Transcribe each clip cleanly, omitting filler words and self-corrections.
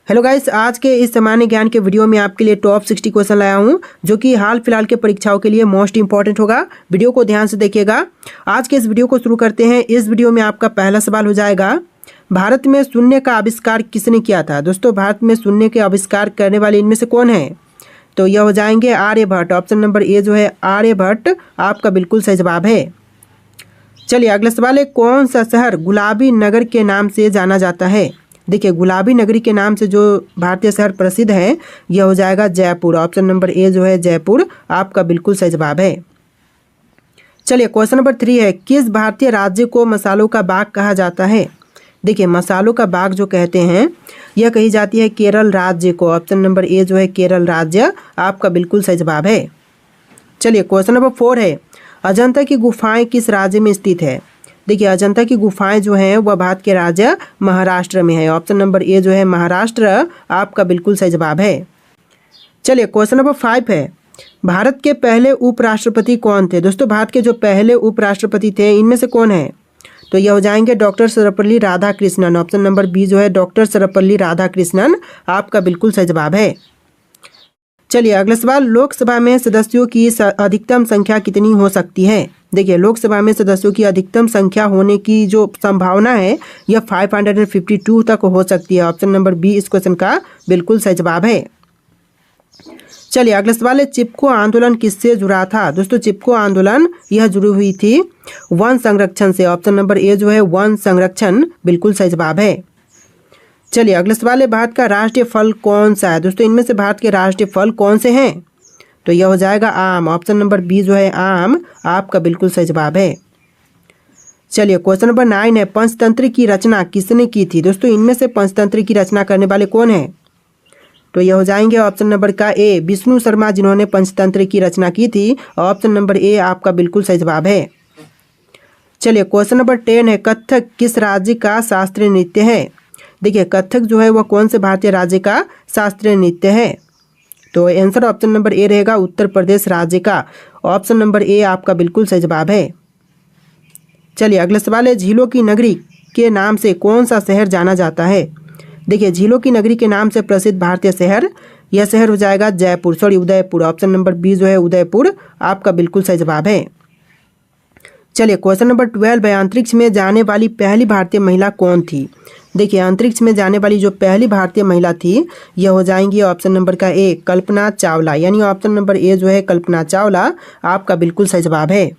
Hello guys, आज के इस सामान्य ज्ञान के वीडियो में आपके लिए टॉप 60 क्वेश्चन लाया हूं जो कि हाल फिलहाल के परीक्षाओं के लिए मोस्ट इंपॉर्टेंट होगा। वीडियो को ध्यान से देखिएगा। आज के इस वीडियो को शुरू करते हैं। इस वीडियो में आपका पहला सवाल हो जाएगा, भारत में शून्य का आविष्कार किसने किया था। दोस्तों, भारत में शून्य के आविष्कार करने वाले इनमें से कौन है? तो यह हो जाएंगे आर्यभट्ट। ऑप्शन नंबर ए जो है आर्यभट्ट आपका बिल्कुल सही जवाब है। चलिए अगला सवाल है, कौन सा शहर गुलाबी नगर के नाम से जाना जाता है? देखिए, गुलाबी नगरी के नाम से जो भारतीय शहर प्रसिद्ध है यह हो जाएगा जयपुर। ऑप्शन नंबर ए जो है जयपुर आपका बिल्कुल सही जवाब है। चलिए क्वेश्चन नंबर 3 है, किस भारतीय राज्य को मसालों का बाग कहा जाता है? देखिए, मसालों का बाग जो कहते हैं यह कही जाती है केरल राज्य को। ऑप्शन नंबर ए जो है केरल राज्य आपका बिल्कुल सही जवाब है। चलिए क्वेश्चन नंबर 4 है, अजंता की गुफाएं किस राज्य में स्थित है? देखिए, अजंता की गुफाएं जो हैं वह भारत के राज्य महाराष्ट्र में है। ऑप्शन नंबर ए जो है महाराष्ट्र आपका बिल्कुल सही जवाब है। चलिए क्वेश्चन नंबर 5 है, भारत के पहले उपराष्ट्रपति कौन थे? दोस्तों, भारत के जो पहले उपराष्ट्रपति थे इनमें से कौन है? तो यह हो जाएंगे doctor Sarvepalli Radhakrishnan. Option number B जो है डॉक्टर सर्वपल्ली राधाकृष्णन आपका बिल्कुल सही जवाब है। चलिए अगला सवाल, लोकसभा में सदस्यों की अधिकतम संख्या कितनी हो सकती है? देखिए, लोकसभा में सदस्यों की अधिकतम संख्या होने की जो संभावना है यह 552 तक हो सकती है। ऑप्शन नंबर बी इस क्वेश्चन का बिल्कुल सही जवाब है। चलिए अगला सवाल है, चिपको आंदोलन किससे जुड़ा था? दोस्तों, चिपको आंदोलन यह जुड़ी हुई थी वन संरक्षण से। ऑप्शन नंबर ए जो है वन संरक्षण बिल्कुल सही जवाब है। चलिए अगला सवाल है, भारत का राष्ट्रीय फल कौन सा है? दोस्तों, इनमें से भारत के राष्ट्रीय फल कौन से हैं? तो यह हो जाएगा आम। ऑप्शन नंबर बी जो है आम आपका बिल्कुल सही जवाब है। चलिए क्वेश्चन नंबर 9 है, पंचतंत्र की रचना किसने की थी? दोस्तों, इनमें से पंचतंत्र की रचना करने वाले कौन हैं? तो यह हो जाएंगे ऑप्शन नंबर का ए विष्णु शर्मा, जिन्होंने पंचतंत्र की रचना की थी। ऑप्शन नंबर ए आपका बिल्कुल सही जवाब है। चलिए क्वेश्चन नंबर 10 है, कथक किस राज्य का शास्त्रीय नृत्य है? देखिए, कथक जो है वह कौन से भारतीय राज्य का शास्त्रीय नृत्य है? तो आंसर ऑप्शन नंबर ए रहेगा उत्तर प्रदेश राज्य का। ऑप्शन नंबर ए आपका बिल्कुल सही जवाब है। चलिए अगला सवाल है, झीलों की नगरी के नाम से कौन सा शहर जाना जाता है? देखिए, झीलों की नगरी के नाम से प्रसिद्ध भारतीय शहर, यह शहर हो जाएगा उदयपुर। ऑप्शन नंबर बी जो है उदयपुर आपका बिल्कुल सही जवाब है। चलिए क्वेश्चन नंबर 12 है, अंतरिक्ष में जाने वाली पहली भारतीय महिला कौन थी? देखिए, अंतरिक्ष में जाने वाली जो पहली भारतीय महिला थी यह हो जाएंगी ऑप्शन नंबर का ए कल्पना चावला। यानी ऑप्शन नंबर ए जो है कल्पना चावला आपका बिल्कुल सही जवाब है।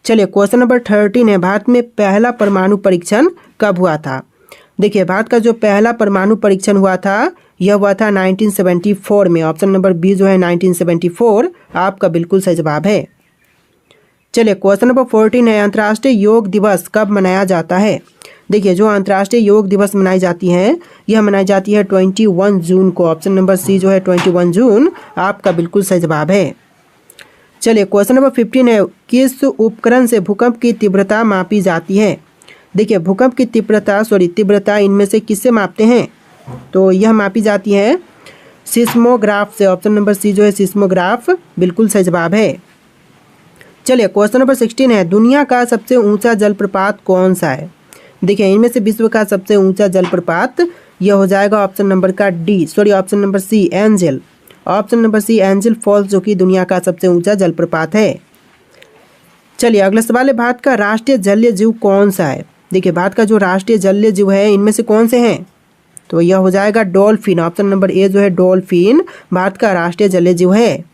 चलिए क्वेश्चन नंबर 13 है, भारत में पहला परमाणु परीक्षण कब हुआ था? देखिए, भारत का जो पहला परमाणु परीक्षण हुआ था यह हुआ था 1974 में। ऑप्शन नंबर बी जो है 1974 आपका बिल्कुल सही जवाब है। चलिए क्वेश्चन नंबर 14 है, अंतर्राष्ट्रीय योग दिवस कब मनाया जाता है? देखिए, जो अंतर्राष्ट्रीय योग दिवस मनाई जाती है यह मनाई जाती है 21 जून को। ऑप्शन नंबर सी जो है 21 जून आपका बिल्कुल सही जवाब है। चलिए क्वेश्चन नंबर 15 है, किस उपकरण से भूकंप की तीव्रता मापी जाती है? देखिए, भूकंप की तीव्रता इनमें से किससे मापते हैं? तो यह मापी जाती है सिस्मोग्राफ से। ऑप्शन नंबर सी जो है सिस्मोग्राफ बिल्कुल सही जवाब है। चलिए क्वेश्चन नंबर 16 है, दुनिया का सबसे ऊंचा जलप्रपात कौन सा है? देखिए, इनमें से विश्व का सबसे ऊंचा जलप्रपात यह हो जाएगा option number C Angel. Option number C Angel Falls जो कि दुनिया का सबसे ऊंचा जलप्रपात है। चलिए अगला सवाल है, भारत का राष्ट्रीय जलीय जीव कौन सा है? देखिए, भारत का जो राष्ट्रीय जलीय जीव है इनमें से कौन से हैं? तो यह हो जाएगा डॉल्फिन। ऑप्शन नंबर ए जो है डॉल्फिन भारत का राष्ट्रीय जलीय जीव है।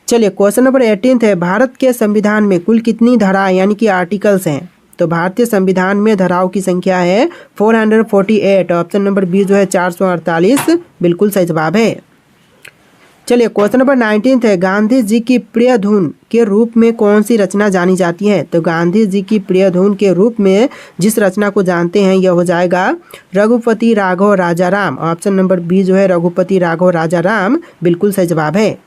चलिए क्वेश्चन नंबर 18 है, भारत के संविधान में कुल कितनी धाराएं यानी कि आर्टिकल्स हैं? तो भारतीय संविधान में धाराओं की संख्या है 448। ऑप्शन नंबर बी जो है 448 बिल्कुल सही जवाब है। चलिए क्वेश्चन नंबर 19 है, गांधी जी की प्रिय धुन के रूप में कौन सी रचना जानी जाती है? तो गांधी जी की प्रिय धुन के रूप में जिस रचना को जानते हैं यह हो जाएगा रघुपति राघव राजा राम। ऑप्शन नंबर बी जो है रघुपति राघव राजा राम बिल्कुल सही जवाब है।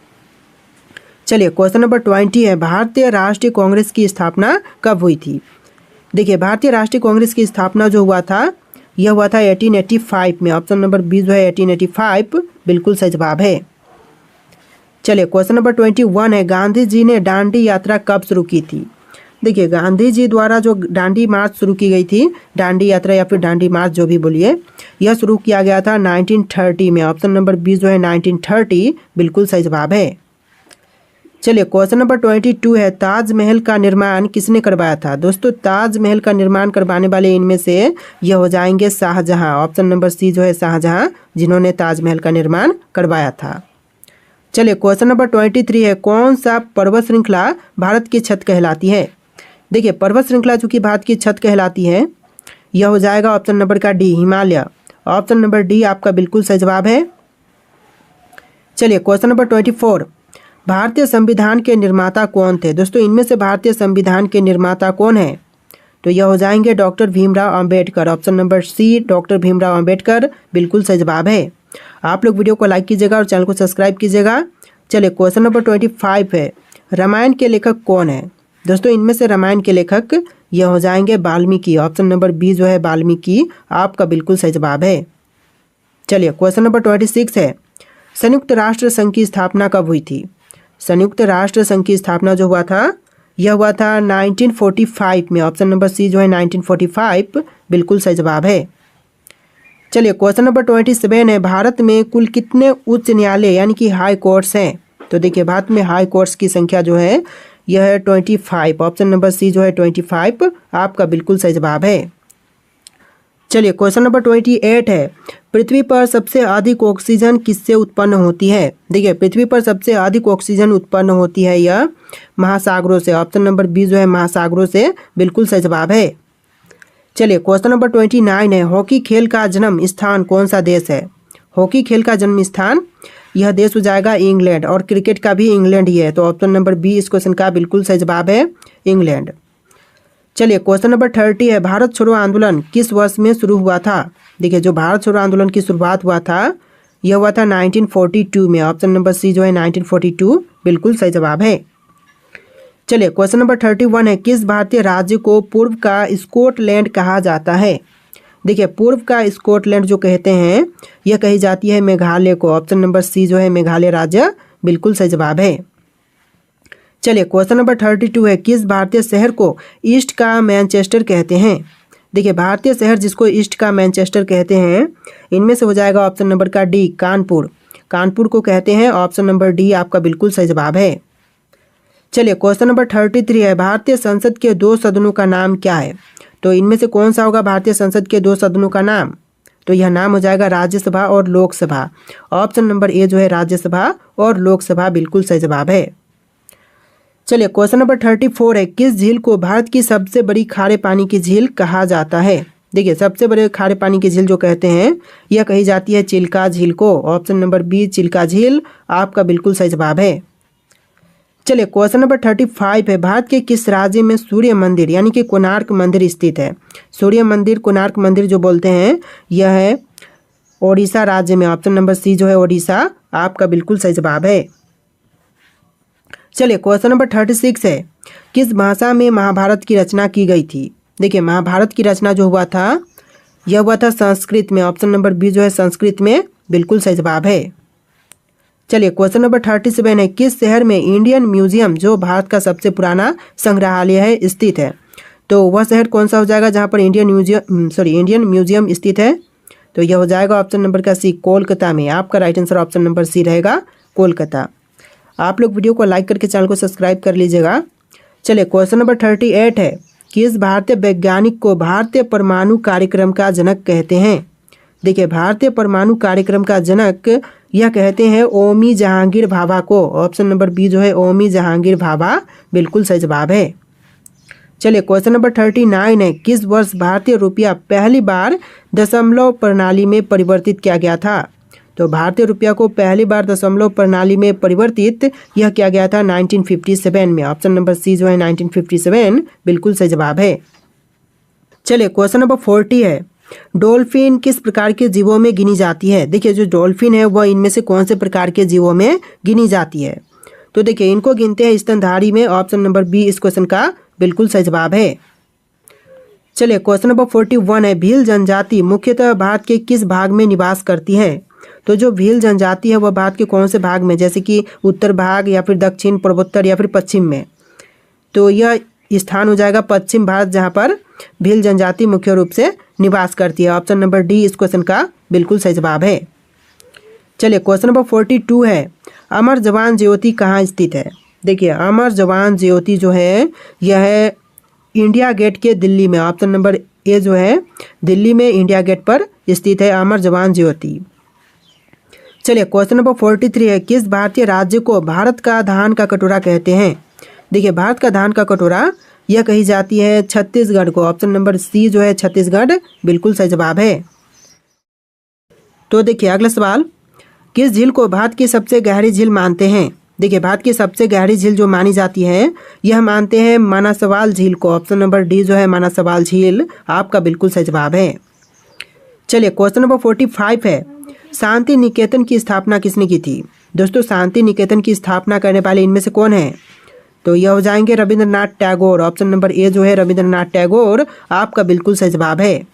चलिए क्वेश्चन नंबर 20 है, भारतीय राष्ट्रीय कांग्रेस की स्थापना कब हुई थी? देखिए, भारतीय राष्ट्रीय कांग्रेस की स्थापना जो हुआ था यह हुआ था 1885 में। ऑप्शन नंबर बी जो है 1885 बिल्कुल सही जवाब है। चलिए क्वेश्चन नंबर 21 है, गांधी जी ने दांडी यात्रा कब शुरू की थी? देखिए गांधी जी द्वारा जो दांडी मार्च शुरू की गई थी, दांडी यात्रा या फिर दांडी मार्च जो भी बोलिए, यह शुरू किया गया था 1930 में। ऑप्शन नंबर बी जो है 1930 बिल्कुल सही जवाब है। चलिए क्वेश्चन नंबर 22 है, ताजमहल का निर्माण किसने करवाया था? दोस्तों ताजमहल का निर्माण करवाने वाले इनमें से यह हो जाएंगे शाहजहां। ऑप्शन नंबर सी जो है शाहजहां, जिन्होंने ताजमहल का निर्माण करवाया था। चलिए क्वेश्चन नंबर 23 है, कौन सा पर्वत श्रृंखला भारत की छत कहलाती है? देखिए पर्वत श्रृंखला चूंकि भारत की छत कहलाती है, यह हो जाएगा ऑप्शन नंबर का D, Himalaya. Option number D आपका बिल्कुल सही जवाब है। चलिए क्वेश्चन नंबर 24, भारतीय संविधान के निर्माता कौन थे? दोस्तों इनमें से भारतीय संविधान के निर्माता कौन है? तो यह हो जाएंगे doctor Bhimrao Ambedkar. Option number C doctor Bhimrao Ambedkar बिल्कुल सही जवाब है। आप लोग वीडियो को लाइक कीजिएगा और चैनल को सब्सक्राइब कीजिएगा। चलिए क्वेश्चन नंबर 25 है, रामायण के लेखक कौन है? दोस्तों इनमें से रामायण के लेखक यह हो जाएंगे वाल्मीकि। ऑप्शन नंबर बी जो है वाल्मीकि आपका बिल्कुल सही जवाब है। चलिए क्वेश्चन नंबर 26 है, संयुक्त राष्ट्र संघ की स्थापना कब हुई थी? संयुक्त राष्ट्र संघ की स्थापना जो हुआ था, यह हुआ था 1945 में। ऑप्शन नंबर सी जो है 1945 बिल्कुल सही जवाब है। चलिए क्वेश्चन नंबर 27 है, भारत में कुल कितने उच्च न्यायालय यानी कि हाई कोर्ट्स हैं? तो देखिए भारत में हाई कोर्ट्स की संख्या जो है यह है 25। ऑप्शन नंबर सी जो है 25 आपका बिल्कुल सही जवाब है। चलिए क्वेश्चन नंबर 28 है, पृथ्वी पर सबसे अधिक ऑक्सीजन किससे उत्पन्न होती है? देखिए पृथ्वी पर सबसे अधिक ऑक्सीजन उत्पन्न होती है यह महासागरों से। ऑप्शन नंबर बी जो है महासागरों से बिल्कुल सही जवाब है। चलिए क्वेश्चन नंबर 29 है, हॉकी खेल का जन्म स्थान कौन सा देश है? हॉकी खेल का जन्म स्थान यह देश हो जाएगा इंग्लैंड, और क्रिकेट का भी इंग्लैंड ही है। तो ऑप्शन नंबर बी इस क्वेश्चन का बिल्कुल सही जवाब है, इंग्लैंड। चलिए क्वेश्चन नंबर 30 है, भारत छोड़ो आंदोलन किस वर्ष में शुरू हुआ था? देखिए जो भारत छोड़ो आंदोलन की शुरुआत हुआ था यह हुआ था 1942 में। ऑप्शन नंबर सी जो है 1942 बिल्कुल सही जवाब है। चलिए क्वेश्चन नंबर 31 है, किस भारतीय राज्य को पूर्व का स्कॉटलैंड कहा जाता है? देखिए पूर्व का स्कॉटलैंड जो कहते हैं यह कही जाती है मेघालय को। ऑप्शन नंबर सी जो है मेघालय राज्य बिल्कुल सही जवाब है। चलिए क्वेश्चन नंबर 32 है, किस भारतीय शहर को ईस्ट का मैनचेस्टर कहते हैं? देखिए भारतीय शहर जिसको ईस्ट का मैनचेस्टर कहते हैं, इनमें से हो जाएगा ऑप्शन नंबर का डी, कानपुर। कानपुर को कहते हैं। ऑप्शन नंबर डी आपका बिल्कुल सही जवाब है। चलिए क्वेश्चन नंबर 33 है, भारतीय संसद के 2 सदनों का नाम क्या है? तो इनमें से कौन सा होगा भारतीय संसद के 2 सदनों का नाम? तो यह नाम हो जाएगा राज्यसभा और लोकसभा। ऑप्शन नंबर ए जो है राज्यसभा और लोकसभा बिल्कुल सही जवाब है। चलिए क्वेश्चन नंबर 34 है, किस झील को भारत की सबसे बड़ी खारे पानी की झील कहा जाता है? देखिए सबसे बड़े खारे पानी की झील जो कहते हैं यह कही जाती है चिल्का झील को। ऑप्शन नंबर बी चिल्का झील आपका बिल्कुल सही जवाब है। चलिए क्वेश्चन नंबर 35 है, भारत के किस राज्य में सूर्य मंदिर यानी कि कोणार्क मंदिर स्थित है? सूर्य मंदिर कोणार्क मंदिर जो बोलते हैं यह है ओडिशा राज्य में। ऑप्शन नंबर सी जो है ओडिशा आपका बिल्कुल सही जवाब है। चलिए क्वेश्चन नंबर 36 है, किस भाषा में महाभारत की रचना की गई थी? देखिए महाभारत की रचना जो हुआ था यह हुआ था संस्कृत में। ऑप्शन नंबर बी जो है संस्कृत में बिल्कुल सही जवाब है। चलिए क्वेश्चन नंबर 37 है, किस शहर में इंडियन म्यूजियम जो भारत का सबसे पुराना संग्रहालय है स्थित है? तो वह शहर कौन सा हो जाएगा जहां पर इंडियन म्यूजियम स्थित है? तो यह हो जाएगा ऑप्शन नंबर का सी, कोलकाता में। आपका right answer option number C रहेगा, कोलकाता। आप लोग वीडियो को लाइक करके चैनल को सब्सक्राइब कर लीजिएगा। चलिए क्वेश्चन नंबर 38 है, किस भारतीय वैज्ञानिक को भारतीय परमाणु कार्यक्रम का जनक कहते हैं? देखिए भारतीय परमाणु कार्यक्रम का जनक यह कहते हैं ओमी जहांगीर भाभा को। ऑप्शन नंबर बी जो है ओमी जहांगीर भाभा बिल्कुल सही जवाब है। चलिए क्वेश्चन नंबर 39 है, किस वर्ष भारतीय रुपया पहली बार दशमलव प्रणाली में परिवर्तित किया गया था? तो भारतीय रुपया को पहली बार दशमलव प्रणाली में परिवर्तित यह किया गया था 1957 में। ऑप्शन नंबर सी जो है 1957 बिल्कुल सही जवाब है। चलिए क्वेश्चन नंबर 40 है, डॉल्फिन किस प्रकार के जीवों में गिनी जाती है? देखिए जो डॉल्फिन है वह इनमें से कौन से प्रकार के जीवों में गिनी जाती है? तो देखिए इनको गिनते हैं स्तनधारी में। ऑप्शन नंबर बी इस क्वेश्चन का बिल्कुल सही जवाब है। चलिए क्वेश्चन नंबर 41 है, भील जनजाति मुख्यतः भारत के किस भाग में निवास करती है? तो जो भील जनजाति है वह भारत के कौन से भाग में, जैसे कि उत्तर भाग या फिर दक्षिण, पूर्वोत्तर या फिर पश्चिम में? तो यह स्थान हो जाएगा पश्चिम भारत, जहाँ पर भील जनजाति मुख्य रूप से निवास करती है। ऑप्शन नंबर डी इस क्वेश्चन का बिल्कुल सही जवाब है। चलिए क्वेश्चन नंबर 42 है, अमर जवान ज्योति कहाँ स्थित है। देखिए अमर जवान ज्योति जो है यह है इंडिया गेट के दिल्ली में। ऑप्शन नंबर ए जो है दिल्ली में इंडिया गेट पर स्थित है अमर जवान ज्योति। चलिए क्वेश्चन नंबर 43 है, किस भारतीय राज्य को भारत का धान का कटोरा कहते हैं। देखिए भारत का धान का कटोरा यह कही जाती है छत्तीसगढ़ को। ऑप्शन नंबर सी जो है छत्तीसगढ़ बिल्कुल सही जवाब है। तो देखिए अगला सवाल, किस झील को भारत की सबसे गहरी झील मानते हैं। देखिए भारत की सबसे गहरी झील जो मानी जाती है यह मानते हैं मानसवाल झील को। ऑप्शन नंबर डी जो है मानसवाल झील आपका बिल्कुल सही जवाब है। चलिए क्वेश्चन नंबर 45 है, शांति निकेतन की स्थापना किसने की थी। दोस्तों शांति निकेतन की स्थापना करने वाले इनमें से कौन है, तो यह हो जाएंगे Rabindranath Tagore. Option number A जो है रविंद्रनाथ टैगोर आपका बिल्कुल सही जवाब है।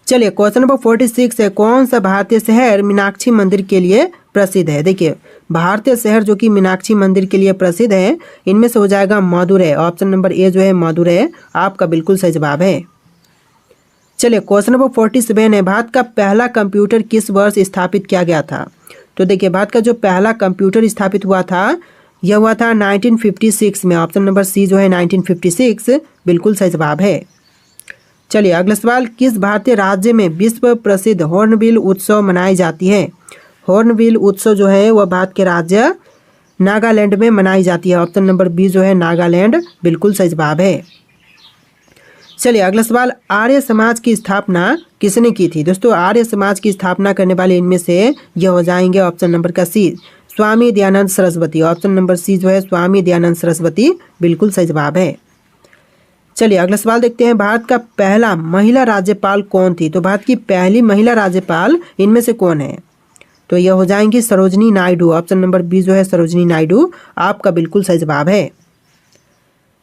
चलिए क्वेश्चन नंबर 46 है, कौन सा भारतीय शहर मीनाक्षी मंदिर के लिए प्रसिद्ध है। देखिए भारतीय शहर जो कि मीनाक्षी मंदिर के लिए प्रसिद्ध है इनमें से हो जाएगा मदुरै। ऑप्शन नंबर ए जो है मदुरै आपका बिल्कुल सही जवाब है। चलिए क्वेश्चन नंबर 47 है, भारत का पहला कंप्यूटर किस वर्ष स्थापित किया गया था। तो देखिए भारत का जो पहला कंप्यूटर स्थापित हुआ था यह हुआ था 1956 में। ऑप्शन नंबर सी जो है 1956 बिल्कुल सही जवाब है। चलिए अगला सवाल, किस भारतीय राज्य में विश्व प्रसिद्ध हॉर्नबिल उत्सव मनाई जाती है। हॉर्नबिल उत्सव जो है वह भारत के राज्य नागालैंड में मनाई जाती है। ऑप्शन नंबर बी जो है नागालैंड बिल्कुल सही जवाब है। चलिए अगला सवाल, आर्य समाज की स्थापना किसने की थी। दोस्तों आर्य समाज की स्थापना करने वाले इनमें से यह हो जाएंगे ऑप्शन नंबर का C Swami Dayanand Saraswati. Option number C जो है स्वामी दयानंद सरस्वती बिल्कुल सही जवाब है। चलिए अगला सवाल देखते हैं, भारत का पहला महिला राज्यपाल कौन थी। तो भारत की पहली महिला राज्यपाल इनमें से कौन है, तो यह हो जाएंगी Sarojini Naidu. Option number B जो है सरोजनी नायडू आपका बिल्कुल सही जवाब है।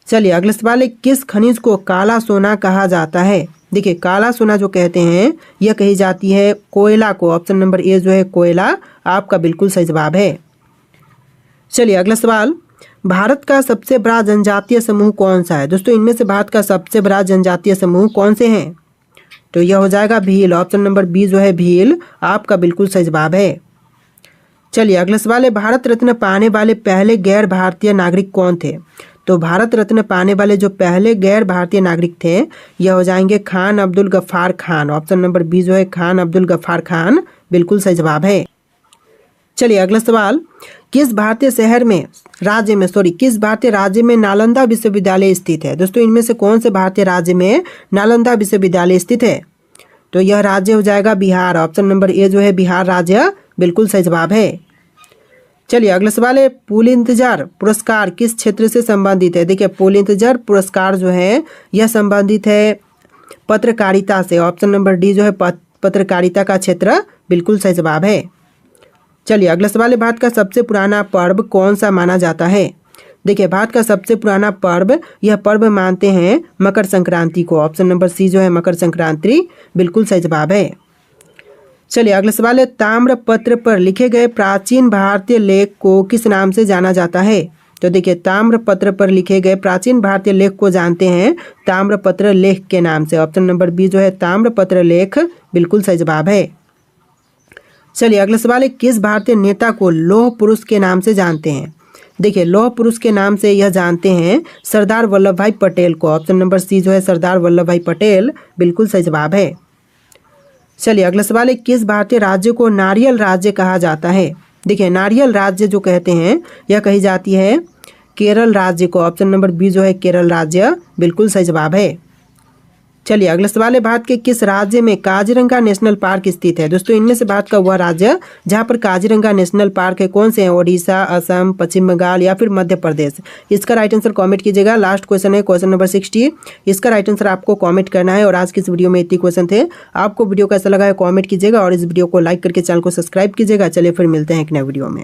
चलिए अगला सवाल है, किस खनिज को काला सोना कहा जाता है। देखिए काला सोना जो कहते हैं यह कही जाती है कोयला को। ऑप्शन नंबर ए जो है कोयला आपका बिल्कुल सही जवाब है। चलिए अगला सवाल, भारत का सबसे बड़ा जनजातीय समूह कौन सा है। दोस्तों इनमें से भारत का सबसे बड़ा जनजातीय समूह कौन से हैं, तो यह हो जाएगा भील। ऑप्शन नंबर बी जो है भील आपका बिल्कुल सही जवाब है। चलिए अगला सवाल है, भारत रत्न पाने वाले पहले गैर भारतीय नागरिक कौन थे। तो भारत रत्न पाने वाले जो पहले गैर भारतीय नागरिक थे यह हो जाएंगे Khan Abdul Ghaffar Khan. Option number B जो है खान अब्दुल गफ्फार खान बिल्कुल सही जवाब है। चलिए अगला सवाल, किस भारतीय राज्य में नालंदा विश्वविद्यालय स्थित है। दोस्तों इनमें से कौन से भारतीय राज्य में नालंदा विश्वविद्यालय स्थित है, तो यह राज्य हो जाएगा बिहार। ऑप्शन नंबर ए जो है बिहार राज्य बिल्कुल सही जवाब है। चलिए अगला सवाल है, पुलित्जर पुरस्कार किस क्षेत्र से संबंधित है। देखिए पुलित्जर पुरस्कार जो है यह संबंधित है पत्रकारिता से। ऑप्शन नंबर डी जो है पत्रकारिता का क्षेत्र बिल्कुल सही जवाब है। चलिए अगला सवाल है, भारत का सबसे पुराना पर्व कौन सा माना जाता है। देखिए भारत का सबसे पुराना पर्व यह पर्व मानते हैं मकर संक्रांति को। ऑप्शन नंबर सी जो है मकर संक्रांति बिल्कुल सही जवाब है। चलिए अगला सवाल है, ताम्रपत्र पर लिखे गए प्राचीन भारतीय लेख को किस नाम से जाना जाता है। तो देखिए ताम्रपत्र पर लिखे गए प्राचीन भारतीय लेख को जानते हैं ताम्रपत्र लेख के नाम से। ऑप्शन नंबर बी जो है ताम्रपत्र लेख बिल्कुल सही जवाब है। चलिए अगला सवाल है, किस भारतीय नेता को लौह पुरुष के नाम से जानते हैं। देखिए लौह पुरुष के नाम से यह जानते हैं सरदार वल्लभ भाई पटेल को। ऑप्शन नंबर सी जो है सरदार वल्लभ भाई पटेल बिल्कुल सही जवाब है। चलिए अगला सवाल है, किस भारतीय राज्य को नारियल राज्य कहा जाता है। देखिए नारियल राज्य जो कहते हैं यह कही जाती है केरल राज्य को। ऑप्शन नंबर बी जो है केरल राज्य बिल्कुल सही जवाब है। चलिए अगला सवाल है, भारत के किस राज्य में काजीरंगा नेशनल पार्क स्थित है। दोस्तों इनमें से भारत का वह राज्य जहां पर काजीरंगा नेशनल पार्क है कौन से हैं, ओडिशा, असम, पश्चिम बंगाल या फिर मध्य प्रदेश। इसका राइट आंसर कमेंट कीजिएगा। लास्ट क्वेश्चन है क्वेश्चन नंबर 60, इसका राइट आंसर आपको कमेंट करना है। और आज की इस वीडियो में इतने क्वेश्चन थे। आपको वीडियो कैसा लगा है कमेंट कीजिएगा और इस वीडियो को लाइक करके चैनल को सब्सक्राइब कीजिएगा। चलिए फिर मिलते हैं एक नए वीडियो में।